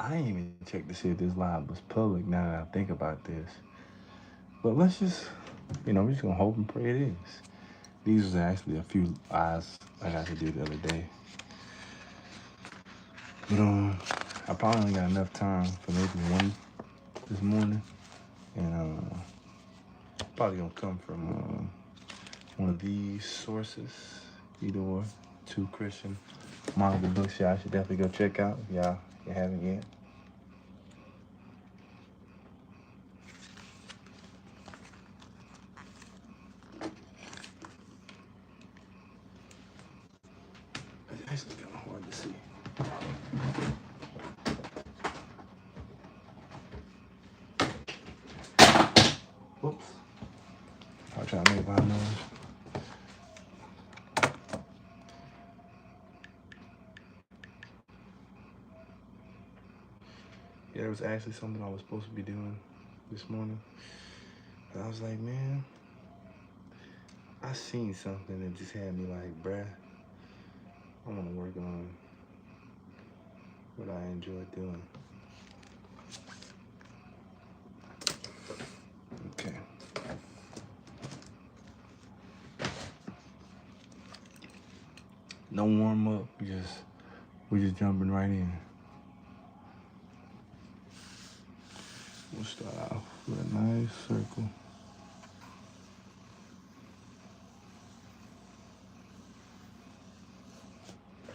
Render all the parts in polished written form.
I ain't even checked to see if this live was public now that I think about this. But let's just, we're just gonna hope and pray it is. These was actually a few eyes I got to do the other day. But I probably only got enough time for maybe one this morning, and probably gonna come from one of these sources, either or, two Christian manga books y'all should definitely go check out if you haven't yet. It's actually kind of hard to see. Whoops. I'll try to make loud noise. Yeah, there was actually something I was supposed to be doing this morning. And I was like, man, I seen something that just had me like, bruh, I want to work on what I enjoy doing. Okay. No warm up. We just jumping right in. We'll start off with a nice circle.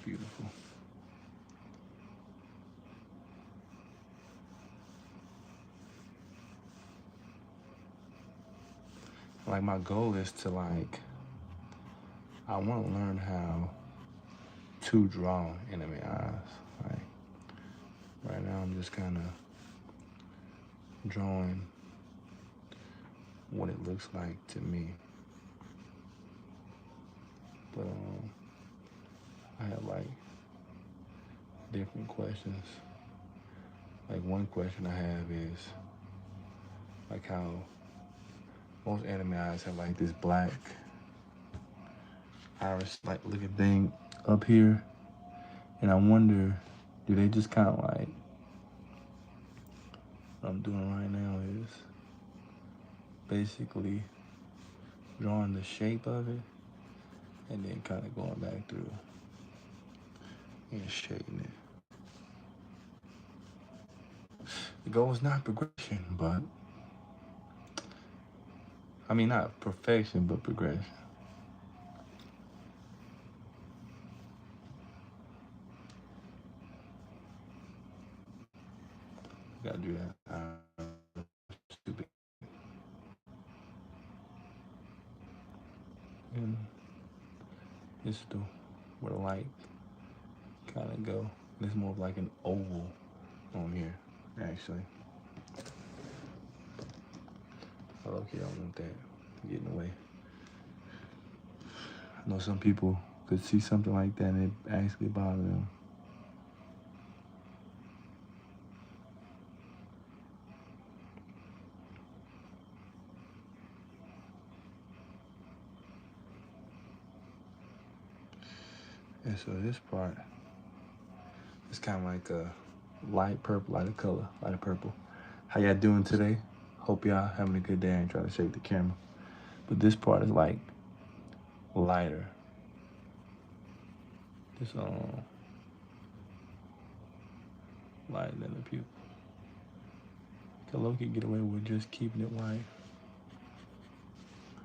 Beautiful. Like my goal is to I want to learn how to draw enemy eyes. Like right now I'm just kind of drawing what it looks like to me. But I have like different questions. Like one question I have is like how most anime eyes have like this black iris like looking thing up here, and I wonder, do they just kind of like, what I'm doing right now is basically drawing the shape of it and then kind of going back through and shading it. The goal is not progression, but I mean not perfection, but progression. Gotta do that. Stupid. And this is where the light kind of go. It's more of like an oval on here, actually. Okay, I don't want that getting away. I know some people could see something like that and it actually bother them. And so this part is kind of like a light purple, lighter color, lighter purple. How y'all doing today? Hope y'all having a good day. I ain't trying to shake the camera. But this part is like lighter. This lighter than the pupil. Loki get away with just keeping it white.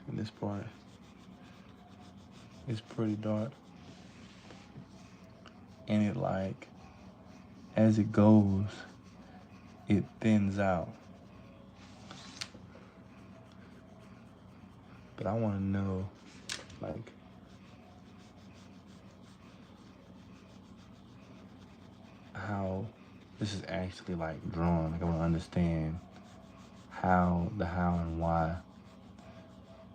And this part is pretty dark. And it like, as it goes, it thins out. But I want to know, like, how this is actually like drawn. Like I want to understand how and why.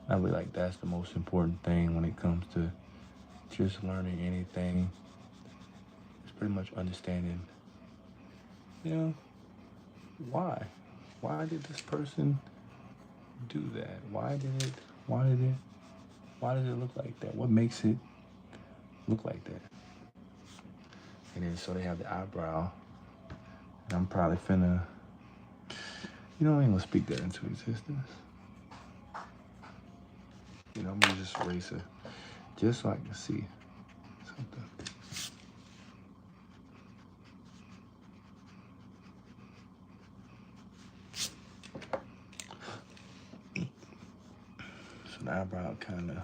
I feel like that's the most important thing when it comes to just learning anything. It's pretty much understanding, why? Why did this person do that? Why did it look like that? What makes it look like that? And then so they have the eyebrow I'm probably finna, I ain't gonna speak that into existence. I'm gonna just erase it just so I can see something. So the eyebrow kind of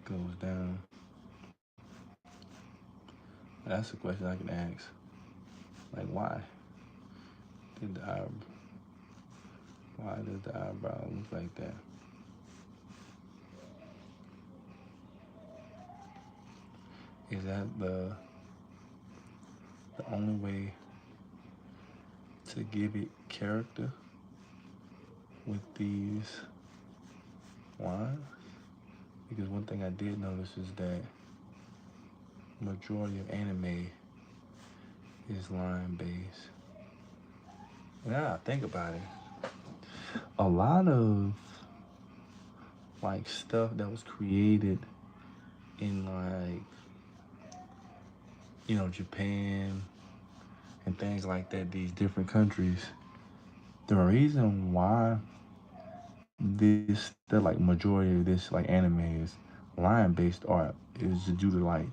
goes down. That's a question I can ask. Like, why does the eyebrow look like that? Is that the only way to give it character with these lines? Because one thing I did notice is that majority of anime is line based. Now I think about it, a lot of like stuff that was created in like Japan and things like that, these different countries, the reason why the like majority of this like anime is line based art is due to like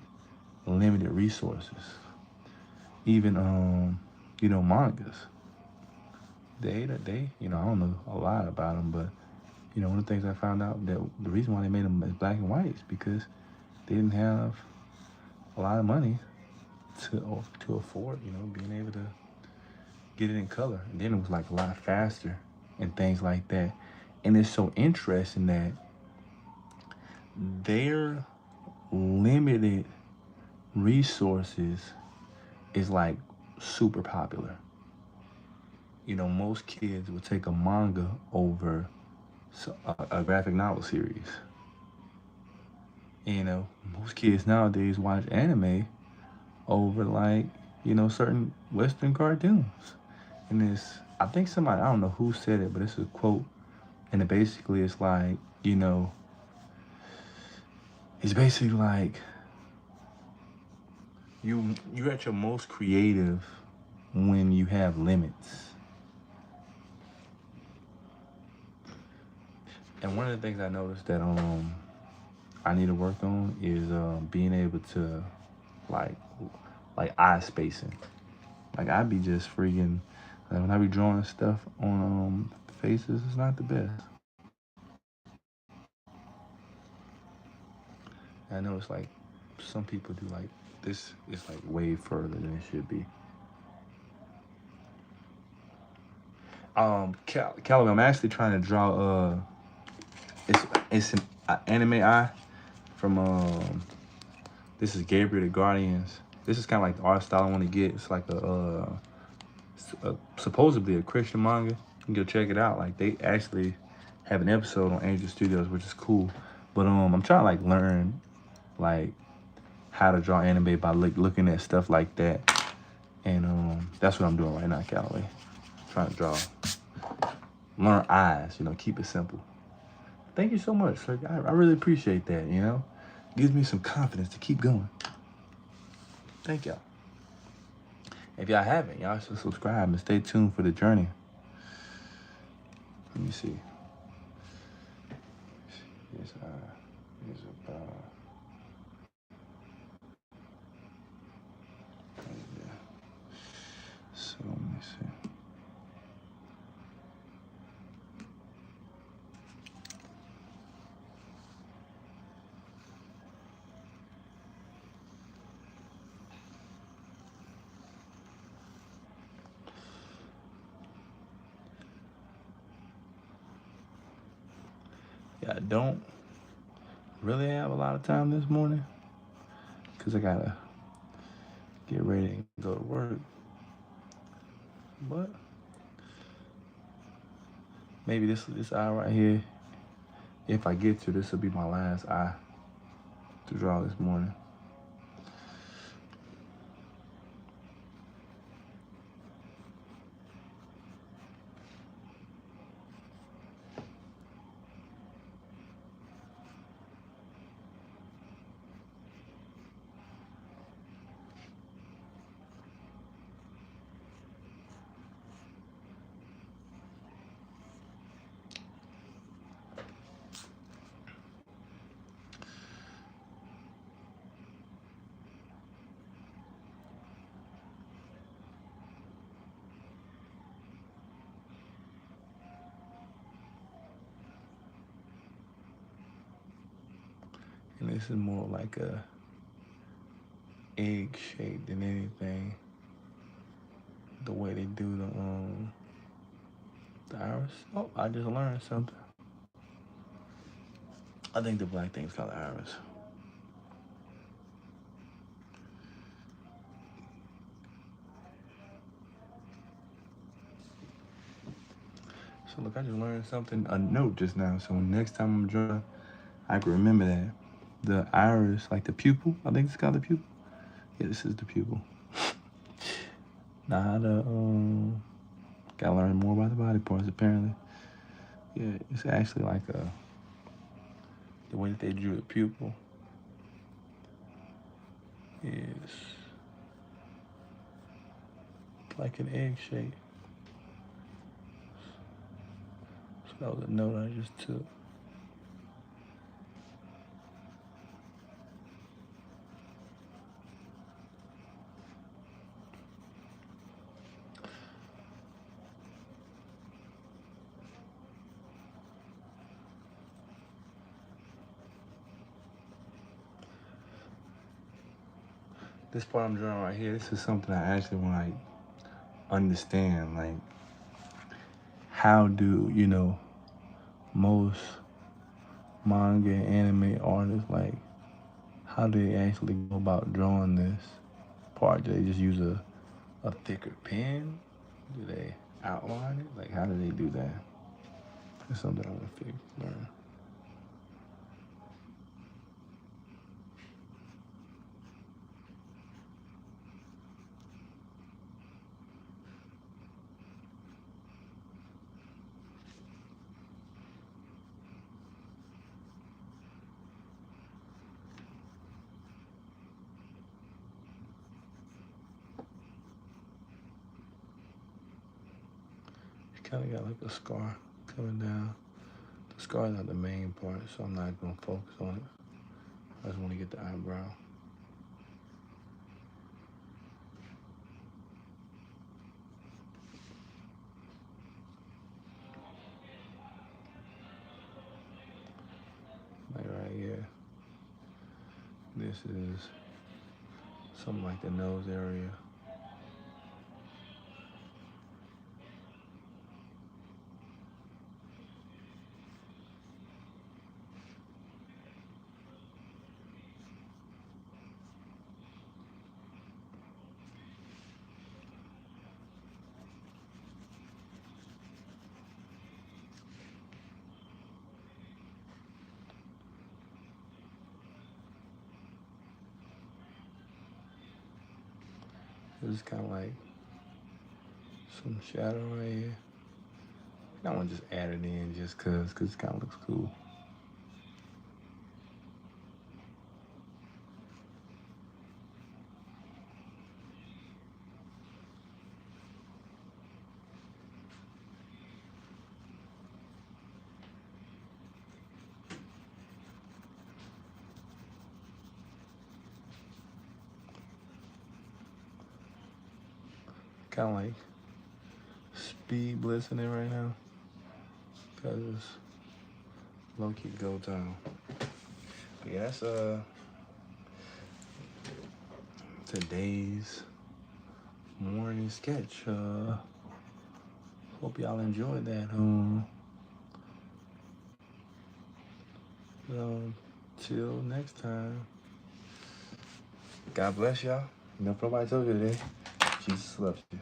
limited resources. Even mangas, they I don't know a lot about them, but one of the things I found out that the reason why they made them as black and white is because they didn't have a lot of money to afford being able to get it in color, and then it was like a lot faster and things like that. And it's so interesting that their limited resources is like super popular. Most kids would take a manga over a graphic novel series. Most kids nowadays watch anime over like, certain Western cartoons. And I think somebody, I don't know who said it, but it's a quote. And it's like, it's basically like you're at your most creative when you have limits. And one of the things I noticed that I need to work on is being able to like eye spacing. Like I be just freaking when I be drawing stuff on faces, it's not the best. I know it's like some people do like this. It's like way further than it should be. Callaway, I'm actually trying to draw. It's an anime eye from This is Gabriel the Guardians. This is kind of like the art style I want to get. It's like supposedly a Christian manga. You can go check it out. Like they actually have an episode on Angel Studios, which is cool. But I'm trying to like learn like how to draw anime by looking at stuff like that. And that's what I'm doing right now, Callaway. Trying to learn eyes, keep it simple. Thank you so much, sir. I really appreciate that, Gives me some confidence to keep going. Thank y'all. If y'all haven't, y'all should subscribe and stay tuned for the journey. Let me see. Here's about. So let me see. Yeah, I don't really have a lot of time this morning because I gotta get ready and go to work. But maybe this eye right here, if I get to, this will be my last eye to draw this morning. This is more like a egg shape than anything. The way they do the iris. Oh, I just learned something. I think the black thing's called iris. So look, I just learned something, a note just now. So next time I'm drawing, I can remember that. The iris, like the pupil, I think it's called the pupil. Yeah, this is the pupil. Now how to, gotta learn more about the body parts apparently. Yeah, it's actually like the way that they drew the pupil is like an egg shape. So that was a note I just took. This part I'm drawing right here, this is something I actually want to like understand. Like, how do, most manga and anime artists, like, how do they actually go about drawing this part? Do they just use a thicker pen? Do they outline it? Like, how do they do that? It's something I want to learn. Kind of got like a scar coming down. The scar is not the main part, so I'm not gonna focus on it. I just want to get the eyebrow. Like right here. This is something like the nose area. It's kind of like some shadow right here. I want to just add it in just cause it kind of looks cool. Kind of like speed blitzing it right now, cause it's low-key go time. But yeah, that's today's morning sketch. Hope y'all enjoyed that. Till next time. God bless y'all. If nobody told you today, Jesus loves you.